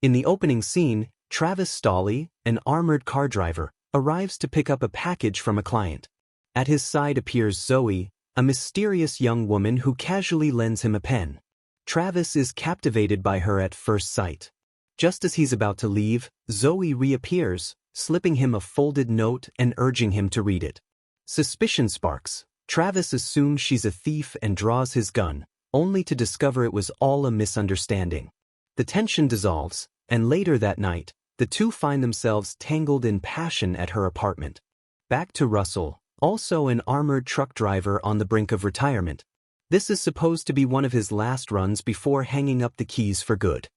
In the opening scene, Travis Stolley, an armored car driver, arrives to pick up a package from a client. At his side appears Zoe, a mysterious young woman who casually lends him a pen. Travis is captivated by her at first sight. Just as he's about to leave, Zoe reappears, slipping him a folded note and urging him to read it. Suspicion sparks. Travis assumes she's a thief and draws his gun, only to discover it was all a misunderstanding. The tension dissolves, and later that night, the two find themselves tangled in passion at her apartment. Back to Russell, also an armored truck driver on the brink of retirement. This is supposed to be one of his last runs before hanging up the keys for good.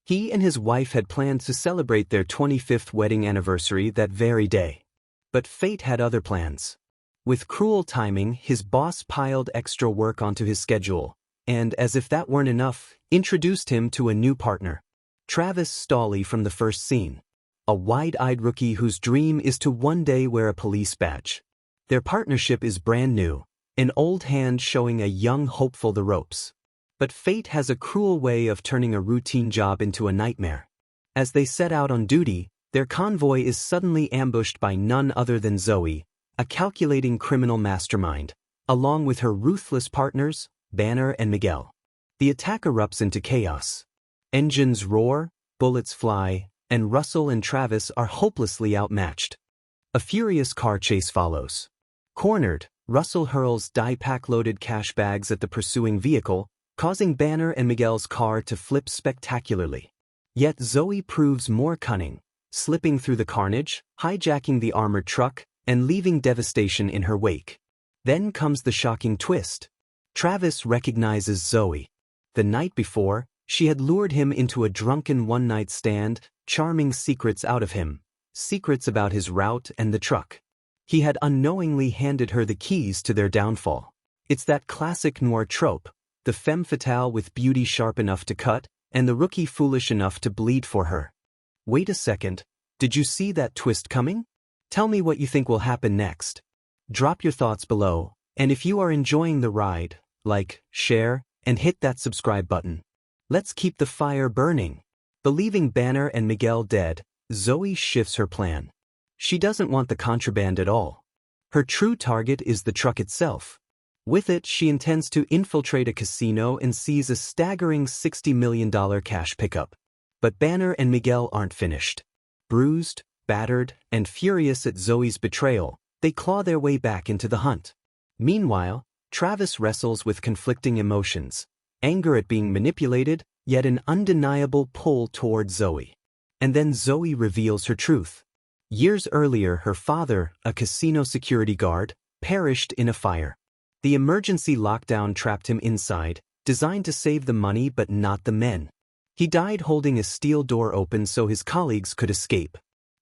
He and his wife had planned to celebrate their 25th wedding anniversary that very day. But fate had other plans. With cruel timing, his boss piled extra work onto his schedule, and as if that weren't enough, introduced him to a new partner. Travis Stolley from the first scene. A wide-eyed rookie whose dream is to one day wear a police badge. Their partnership is brand new, an old hand showing a young hopeful the ropes. But fate has a cruel way of turning a routine job into a nightmare. As they set out on duty, their convoy is suddenly ambushed by none other than Zoe, a calculating criminal mastermind, along with her ruthless partners, Banner and Miguel. The attack erupts into chaos. Engines roar, bullets fly, and Russell and Travis are hopelessly outmatched. A furious car chase follows. Cornered, Russell hurls die-pack-loaded cash bags at the pursuing vehicle, causing Banner and Miguel's car to flip spectacularly. Yet Zoe proves more cunning, slipping through the carnage, hijacking the armored truck, and leaving devastation in her wake. Then comes the shocking twist. Travis recognizes Zoe. The night before, she had lured him into a drunken one-night stand, charming secrets out of him, secrets about his route and the truck. He had unknowingly handed her the keys to their downfall. It's that classic noir trope, the femme fatale with beauty sharp enough to cut, and the rookie foolish enough to bleed for her. Wait a second, did you see that twist coming? Tell me what you think will happen next. Drop your thoughts below, and if you are enjoying the ride, like, share, and hit that subscribe button. Let's keep the fire burning. Believing Banner and Miguel dead, Zoe shifts her plan. She doesn't want the contraband at all. Her true target is the truck itself. With it, she intends to infiltrate a casino and seize a staggering $60 million cash pickup. But Banner and Miguel aren't finished. Bruised, battered, and furious at Zoe's betrayal, they claw their way back into the hunt. Meanwhile, Travis wrestles with conflicting emotions, anger at being manipulated, yet an undeniable pull toward Zoe. And then Zoe reveals her truth. Years earlier, her father, a casino security guard, perished in a fire. The emergency lockdown trapped him inside, designed to save the money but not the men. He died holding a steel door open so his colleagues could escape.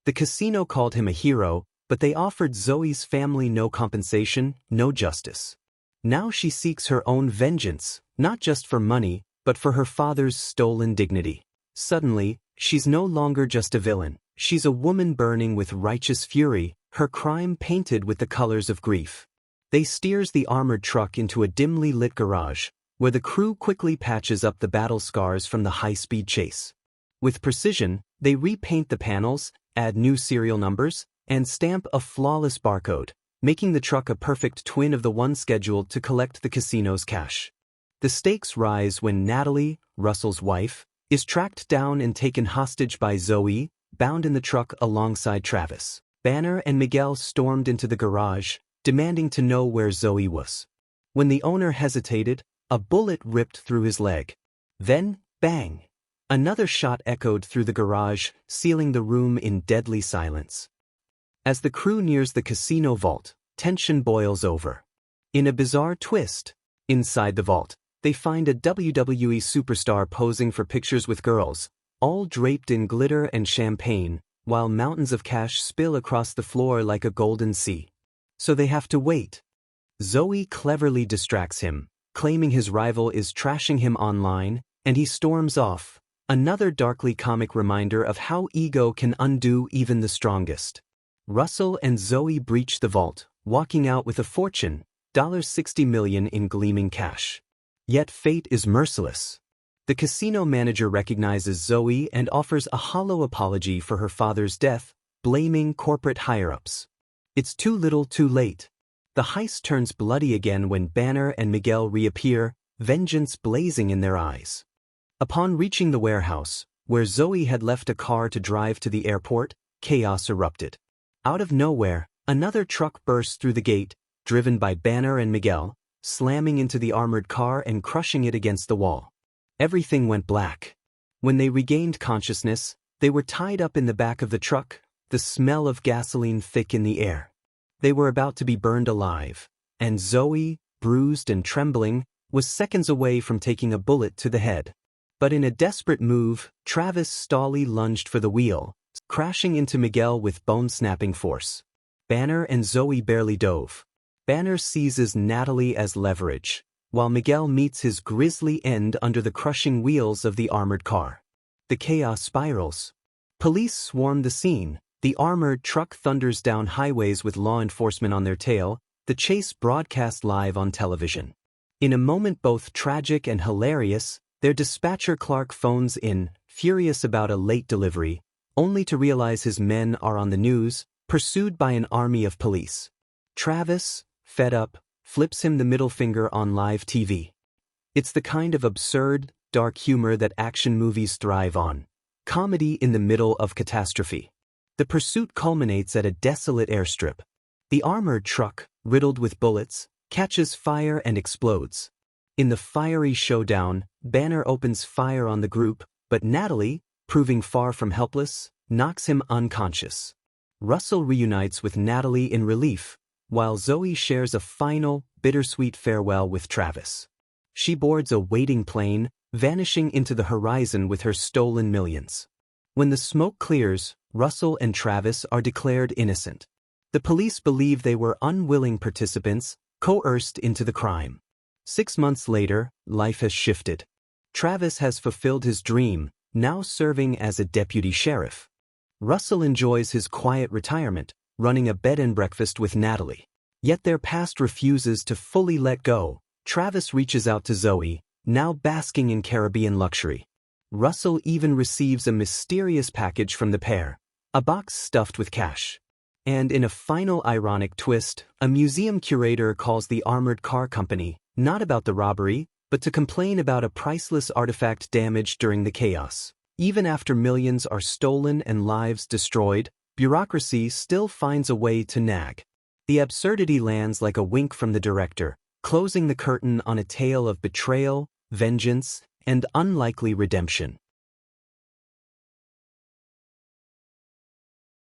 The casino called him a hero, but they offered Zoe's family no compensation, no justice. Now she seeks her own vengeance, not just for money, but for her father's stolen dignity. Suddenly, she's no longer just a villain. She's a woman burning with righteous fury, her crime painted with the colors of grief. They steers the armored truck into a dimly lit garage, where the crew quickly patches up the battle scars from the high-speed chase. With precision, they repaint the panels, add new serial numbers, and stamp a flawless barcode, making the truck a perfect twin of the one scheduled to collect the casino's cash. The stakes rise when Natalie, Russell's wife, is tracked down and taken hostage by Zoe, bound in the truck alongside Travis. Banner and Miguel stormed into the garage, demanding to know where Zoe was. When the owner hesitated, a bullet ripped through his leg. Then, bang! Another shot echoed through the garage, sealing the room in deadly silence. As the crew nears the casino vault, tension boils over. In a bizarre twist, inside the vault, they find a WWE superstar posing for pictures with girls, all draped in glitter and champagne, while mountains of cash spill across the floor like a golden sea. So they have to wait. Zoe cleverly distracts him, claiming his rival is trashing him online, and he storms off, another darkly comic reminder of how ego can undo even the strongest. Russell and Zoe breach the vault, walking out with a fortune, $60 million in gleaming cash. Yet fate is merciless. The casino manager recognizes Zoe and offers a hollow apology for her father's death, blaming corporate higher-ups. It's too little too late. The heist turns bloody again when Banner and Miguel reappear, vengeance blazing in their eyes. Upon reaching the warehouse, where Zoe had left a car to drive to the airport, chaos erupted. Out of nowhere, another truck bursts through the gate, driven by Banner and Miguel, slamming into the armored car and crushing it against the wall. Everything went black. When they regained consciousness, they were tied up in the back of the truck, the smell of gasoline thick in the air. They were about to be burned alive, and Zoe, bruised and trembling, was seconds away from taking a bullet to the head. But in a desperate move, Travis Story lunged for the wheel, crashing into Miguel with bone-snapping force. Banner and Zoe barely dove. Banner seizes Natalie as leverage, while Miguel meets his grisly end under the crushing wheels of the armored car. The chaos spirals. Police swarm the scene. The armored truck thunders down highways with law enforcement on their tail, the chase broadcast live on television. In a moment both tragic and hilarious, their dispatcher Clark phones in, furious about a late delivery, only to realize his men are on the news, pursued by an army of police. Travis, fed up, flips him the middle finger on live TV. It's the kind of absurd, dark humor that action movies thrive on. Comedy in the middle of catastrophe. The pursuit culminates at a desolate airstrip. The armored truck, riddled with bullets, catches fire and explodes. In the fiery showdown, Banner opens fire on the group, but Natalie, proving far from helpless, knocks him unconscious. Russell reunites with Natalie in relief, while Zoe shares a final, bittersweet farewell with Travis. She boards a waiting plane, vanishing into the horizon with her stolen millions. When the smoke clears, Russell and Travis are declared innocent. The police believe they were unwilling participants, coerced into the crime. 6 months later, life has shifted. Travis has fulfilled his dream, now serving as a deputy sheriff. Russell enjoys his quiet retirement, running a bed and breakfast with Natalie. Yet their past refuses to fully let go. Travis reaches out to Zoe, now basking in Caribbean luxury. Russell even receives a mysterious package from the pair, a box stuffed with cash. And in a final ironic twist, a museum curator calls the armored car company, not about the robbery, but to complain about a priceless artifact damaged during the chaos. Even after millions are stolen and lives destroyed, bureaucracy still finds a way to nag. The absurdity lands like a wink from the director, closing the curtain on a tale of betrayal, vengeance, and unlikely redemption.